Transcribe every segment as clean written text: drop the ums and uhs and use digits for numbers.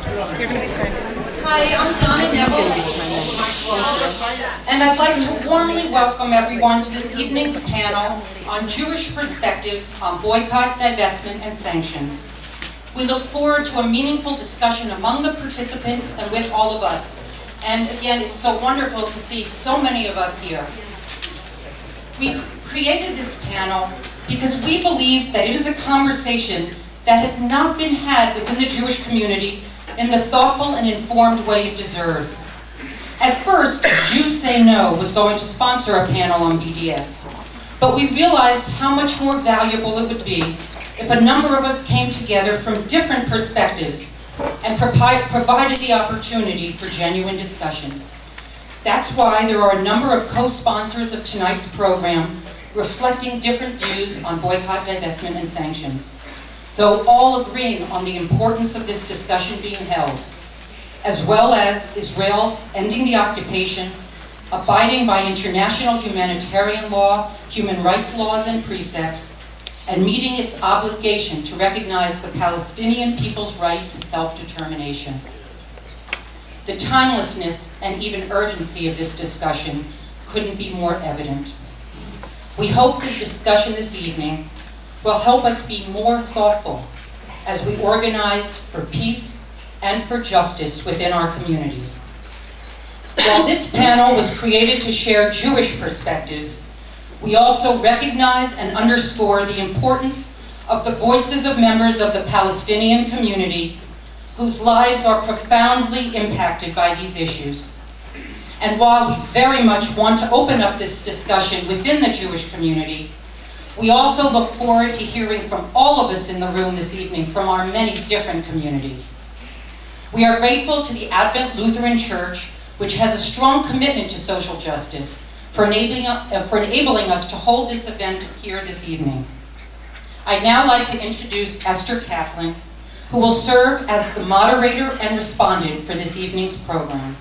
You're going to be timing. Hi, I'm Donna Neville, and I'd like to warmly welcome everyone to this evening's panel on Jewish perspectives on boycott, divestment, and sanctions. We look forward to a meaningful discussion among the participants and with all of us. And again, it's so wonderful to see so many of us here. We created this panel because we believe that it is a conversation that has not been had within the Jewish community in the thoughtful and informed way it deserves. At first, Jews Say No was going to sponsor a panel on BDS, but we realized how much more valuable it would be if a number of us came together from different perspectives and provided the opportunity for genuine discussion. That's why there are a number of co-sponsors of tonight's program reflecting different views on boycott, divestment, and sanctions, though all agreeing on the importance of this discussion being held, as well as Israel's ending the occupation, abiding by international humanitarian law, human rights laws and precepts, and meeting its obligation to recognize the Palestinian people's right to self-determination. The timelessness and even urgency of this discussion couldn't be more evident. We hope the discussion this evening will help us be more thoughtful as we organize for peace and for justice within our communities. While this panel was created to share Jewish perspectives, we also recognize and underscore the importance of the voices of members of the Palestinian community whose lives are profoundly impacted by these issues. And while we very much want to open up this discussion within the Jewish community, we also look forward to hearing from all of us in the room this evening from our many different communities. We are grateful to the Advent Lutheran Church, which has a strong commitment to social justice, for enabling us to hold this event here this evening. I'd now like to introduce Esther Kaplan, who will serve as the moderator and respondent for this evening's program.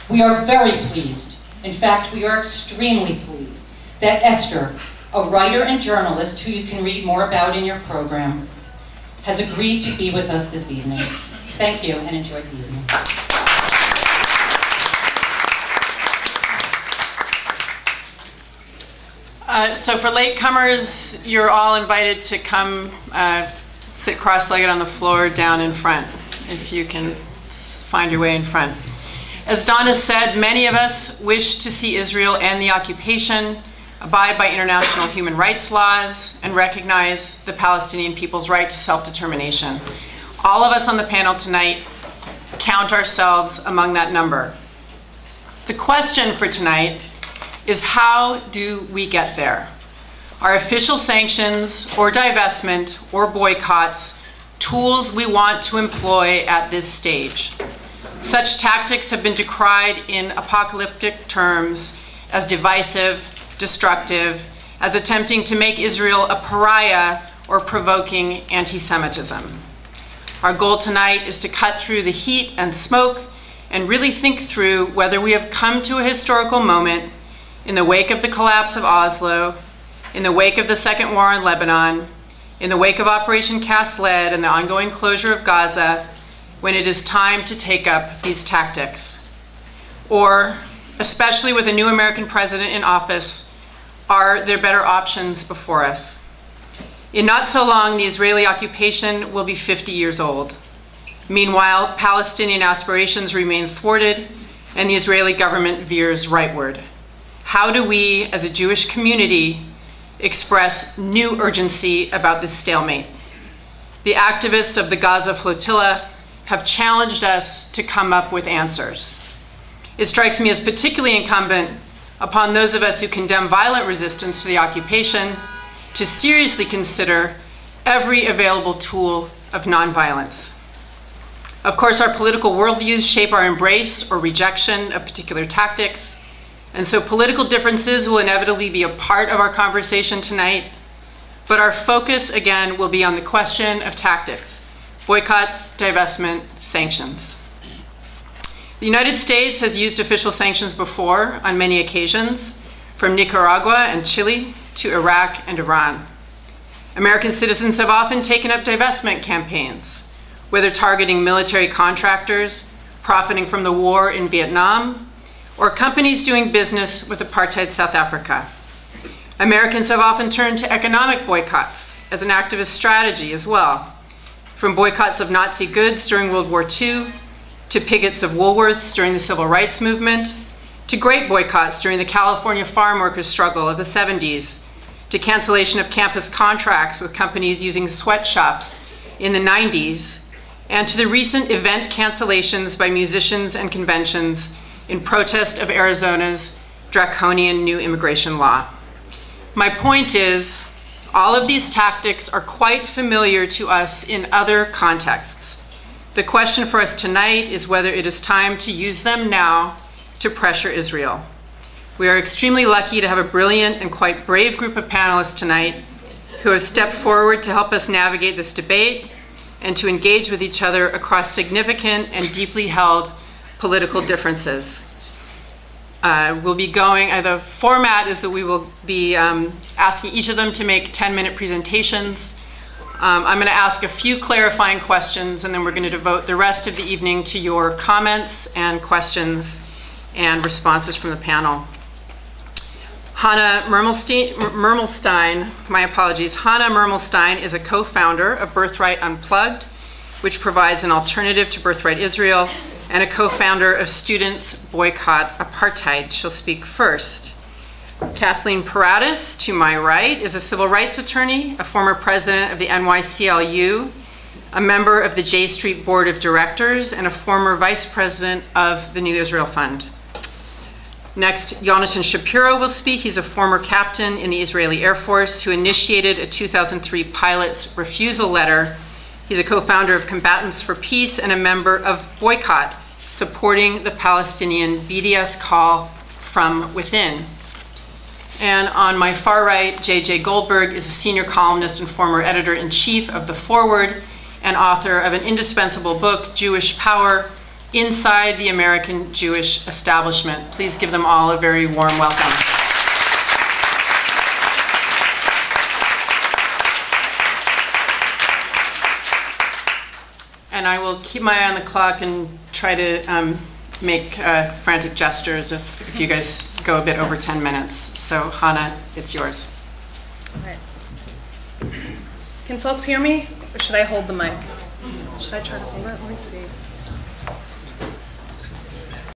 We are very pleased, in fact, we are extremely pleased, that Esther, a writer and journalist who you can read more about in your program, has agreed to be with us this evening. Thank you, and enjoy the evening. So for latecomers, you're all invited to come sit cross-legged on the floor down in front, if you can find your way in front. As Donna said, many of us wish to see Israel end the occupation, abide by international human rights laws, and recognize the Palestinian people's right to self-determination. All of us on the panel tonight count ourselves among that number. The question for tonight is, how do we get there? Are official sanctions or divestment or boycotts tools we want to employ at this stage? Such tactics have been decried in apocalyptic terms as divisive, destructive, as attempting to make Israel a pariah or provoking anti-Semitism. Our goal tonight is to cut through the heat and smoke and really think through whether we have come to a historical moment in the wake of the collapse of Oslo, in the wake of the Second War in Lebanon, in the wake of Operation Cast Lead and the ongoing closure of Gaza, when it is time to take up these tactics. Or, especially with a new American president in office, are there better options before us? In not so long, the Israeli occupation will be 50 years old. Meanwhile, Palestinian aspirations remain thwarted and the Israeli government veers rightward. How do we, as a Jewish community, express new urgency about this stalemate? The activists of the Gaza flotilla have challenged us to come up with answers. It strikes me as particularly incumbent upon those of us who condemn violent resistance to the occupation to seriously consider every available tool of nonviolence. Of course, our political worldviews shape our embrace or rejection of particular tactics, and so political differences will inevitably be a part of our conversation tonight, but our focus, again, will be on the question of tactics: boycotts, divestment, sanctions. The United States has used official sanctions before on many occasions, from Nicaragua and Chile to Iraq and Iran. American citizens have often taken up divestment campaigns, whether targeting military contractors profiting from the war in Vietnam, or companies doing business with apartheid South Africa. Americans have often turned to economic boycotts as an activist strategy as well, from boycotts of Nazi goods during World War II, to pickets of Woolworths during the Civil Rights Movement, to great boycotts during the California farm workers' struggle of the 70s, to cancellation of campus contracts with companies using sweatshops in the 90s, and to the recent event cancellations by musicians and conventions in protest of Arizona's draconian new immigration law. My point is, all of these tactics are quite familiar to us in other contexts. The question for us tonight is whether it is time to use them now to pressure Israel. We are extremely lucky to have a brilliant and quite brave group of panelists tonight who have stepped forward to help us navigate this debate and to engage with each other across significant and deeply held political differences. The format is that we will be asking each of them to make 10-minute presentations. I'm going to ask a few clarifying questions, and then we're going to devote the rest of the evening to your comments and questions and responses from the panel. Hannah Mermelstein, Hannah Mermelstein is a co-founder of Birthright Unplugged, which provides an alternative to Birthright Israel, and a co-founder of Students Boycott Apartheid. She'll speak first. Kathleen Paratis, to my right, is a civil rights attorney, a former president of the NYCLU, a member of the J Street Board of Directors, and a former vice president of the New Israel Fund. Next, Jonathan Shapiro will speak. He's a former captain in the Israeli Air Force who initiated a 2003 pilot's refusal letter. He's a co-founder of Combatants for Peace and a member of Boycott, supporting the Palestinian BDS call from within. And on my far right, J.J. Goldberg is a senior columnist and former editor-in-chief of The Forward and author of an indispensable book, Jewish Power, Inside the American Jewish Establishment. Please give them all a very warm welcome. And I will keep my eye on the clock and try to make frantic gestures if you guys go a bit over 10 minutes. So Hannah, it's yours. All right. Can folks hear me? Or should I hold the mic? Should I try to hold it? Let me see.